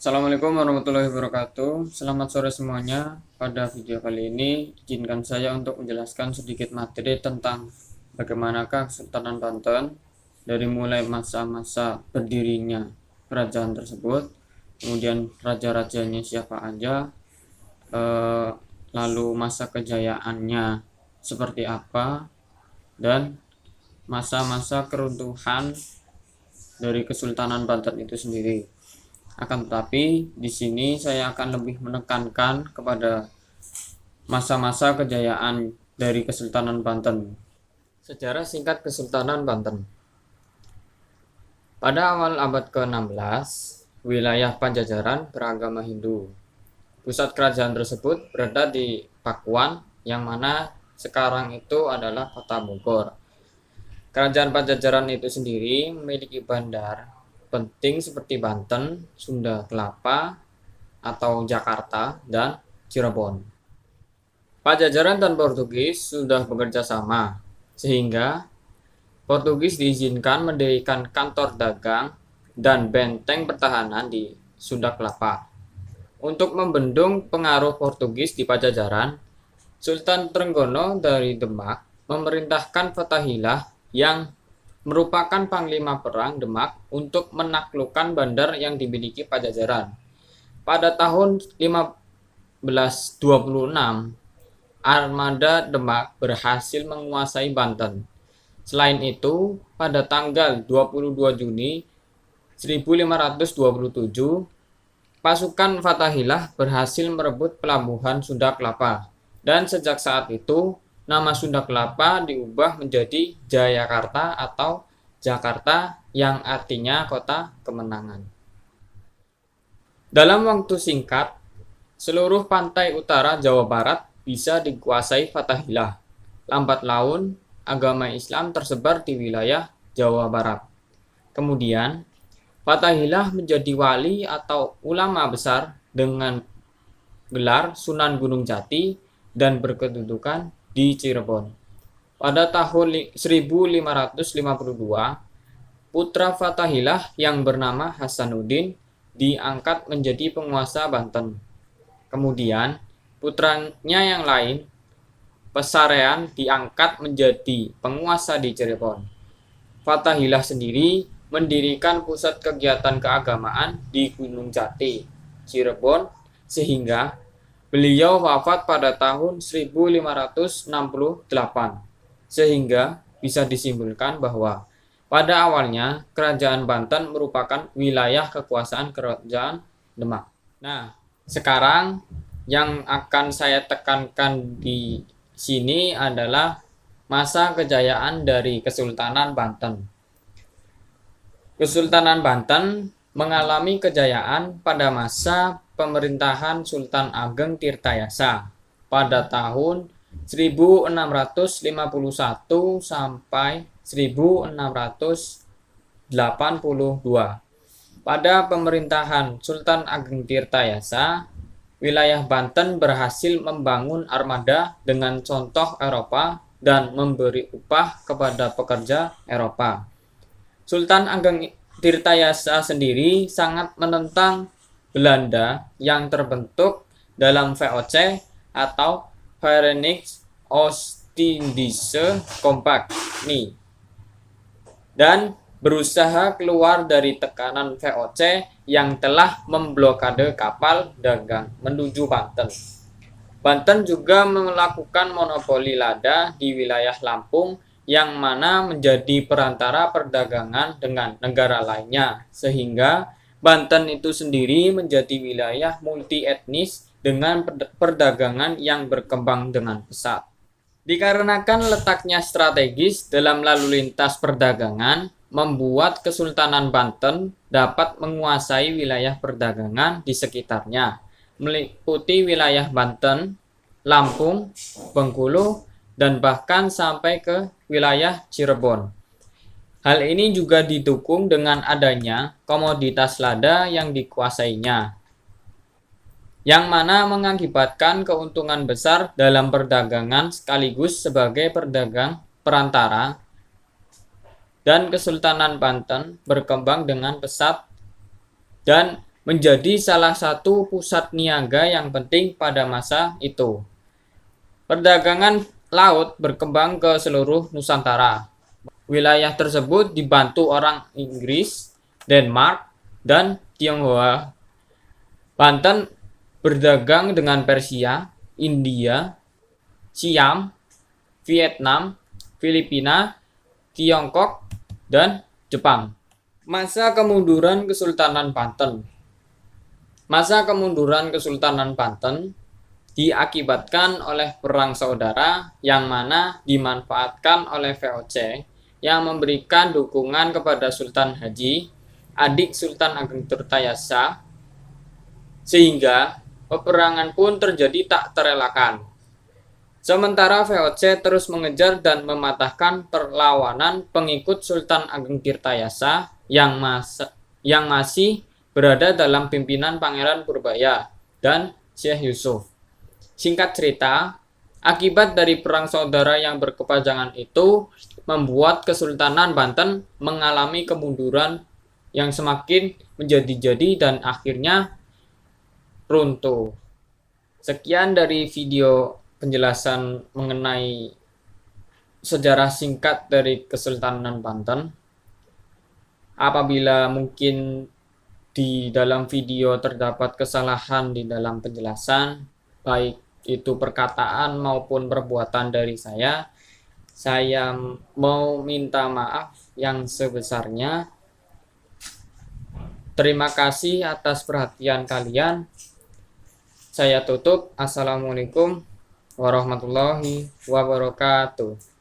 Assalamualaikum warahmatullahi wabarakatuh. Selamat sore semuanya. Pada video kali ini, izinkan saya untuk menjelaskan sedikit materi tentang bagaimanakah Kesultanan Banten dari mulai masa-masa berdirinya kerajaan tersebut, kemudian raja-rajanya siapa aja, eh, lalu masa kejayaannya seperti apa, dan masa-masa keruntuhan dari Kesultanan Banten itu sendiri. Akan tetapi di sini saya akan lebih menekankan kepada masa-masa kejayaan dari Kesultanan Banten. Sejarah singkat Kesultanan Banten. Pada awal abad ke-16, wilayah Pajajaran beragama Hindu. Pusat kerajaan tersebut berada di Pakuan, yang mana sekarang itu adalah kota Bogor. Kerajaan Pajajaran itu sendiri memiliki bandar penting seperti Banten, Sunda Kelapa, atau Jakarta, dan Cirebon. Pajajaran dan Portugis sudah bekerja sama, sehingga Portugis diizinkan mendirikan kantor dagang dan benteng pertahanan di Sunda Kelapa. Untuk membendung pengaruh Portugis di Pajajaran, Sultan Trenggono dari Demak memerintahkan Fathahillah yang merupakan panglima perang Demak untuk menaklukkan bandar yang dimiliki Pajajaran. Pada tahun 1526, armada Demak berhasil menguasai Banten. Selain itu, pada tanggal 22 Juni 1527, pasukan Fathahillah berhasil merebut pelabuhan Sunda Kelapa. Dan sejak saat itu, nama Sunda Kelapa diubah menjadi Jayakarta atau Jakarta, yang artinya kota kemenangan. Dalam waktu singkat, seluruh pantai utara Jawa Barat bisa dikuasai Fathahillah. Lambat laun, agama Islam tersebar di wilayah Jawa Barat. Kemudian, Fathahillah menjadi wali atau ulama besar dengan gelar Sunan Gunung Jati dan berkedudukan di Cirebon. Pada tahun 1552, putra Fathahillah yang bernama Hasanuddin diangkat menjadi penguasa Banten. Kemudian, putranya yang lain, Pesarean, diangkat menjadi penguasa di Cirebon. Fathahillah sendiri mendirikan pusat kegiatan keagamaan di Gunung Jati, Cirebon, sehingga beliau wafat pada tahun 1568, sehingga bisa disimpulkan bahwa pada awalnya kerajaan Banten merupakan wilayah kekuasaan kerajaan Demak. Nah, sekarang yang akan saya tekankan di sini adalah masa kejayaan dari Kesultanan Banten. Kesultanan Banten mengalami kejayaan pada masa pemerintahan Sultan Ageng Tirtayasa pada tahun 1651 sampai 1682. Pada pemerintahan Sultan Ageng Tirtayasa, wilayah Banten berhasil membangun armada dengan contoh Eropa dan memberi upah kepada pekerja Eropa. Sultan Ageng Tirtayasa sendiri sangat menentang Belanda yang terbentuk dalam VOC atau Verenigd Oostindische Compagnie dan berusaha keluar dari tekanan VOC yang telah memblokade kapal dagang menuju Banten. Banten juga melakukan monopoli lada di wilayah Lampung yang mana menjadi perantara perdagangan dengan negara lainnya, sehingga Banten itu sendiri menjadi wilayah multi etnis dengan perdagangan yang berkembang dengan pesat. Dikarenakan letaknya strategis dalam lalu lintas perdagangan, membuat Kesultanan Banten dapat menguasai wilayah perdagangan di sekitarnya, meliputi wilayah Banten, Lampung, Bengkulu, dan bahkan sampai ke wilayah Cirebon. Hal ini juga didukung dengan adanya komoditas lada yang dikuasainya, yang mana mengakibatkan keuntungan besar dalam perdagangan sekaligus sebagai pedagang perantara, dan Kesultanan Banten berkembang dengan pesat dan menjadi salah satu pusat niaga yang penting pada masa itu. Perdagangan laut berkembang ke seluruh Nusantara. Wilayah tersebut dibantu orang Inggris, Denmark, dan Tionghoa. Banten berdagang dengan Persia, India, Siam, Vietnam, Filipina, Tiongkok, dan Jepang. Masa kemunduran Kesultanan Banten. Masa kemunduran Kesultanan Banten diakibatkan oleh perang saudara yang mana dimanfaatkan oleh VOC yang memberikan dukungan kepada Sultan Haji, adik Sultan Ageng Tirtayasa, sehingga peperangan pun terjadi tak terelakkan. Sementara VOC terus mengejar dan mematahkan perlawanan pengikut Sultan Ageng Tirtayasa yang masih berada dalam pimpinan Pangeran Purbaya dan Syekh Yusuf. Singkat cerita, akibat dari perang saudara yang berkepanjangan itu membuat Kesultanan Banten mengalami kemunduran yang semakin menjadi-jadi dan akhirnya runtuh. Sekian dari video penjelasan mengenai sejarah singkat dari Kesultanan Banten. Apabila mungkin di dalam video terdapat kesalahan di dalam penjelasan, baik itu perkataan maupun perbuatan dari saya mau minta maaf yang sebesarnya. Terima kasih atas perhatian kalian. Saya tutup. Assalamualaikum warahmatullahi wabarakatuh.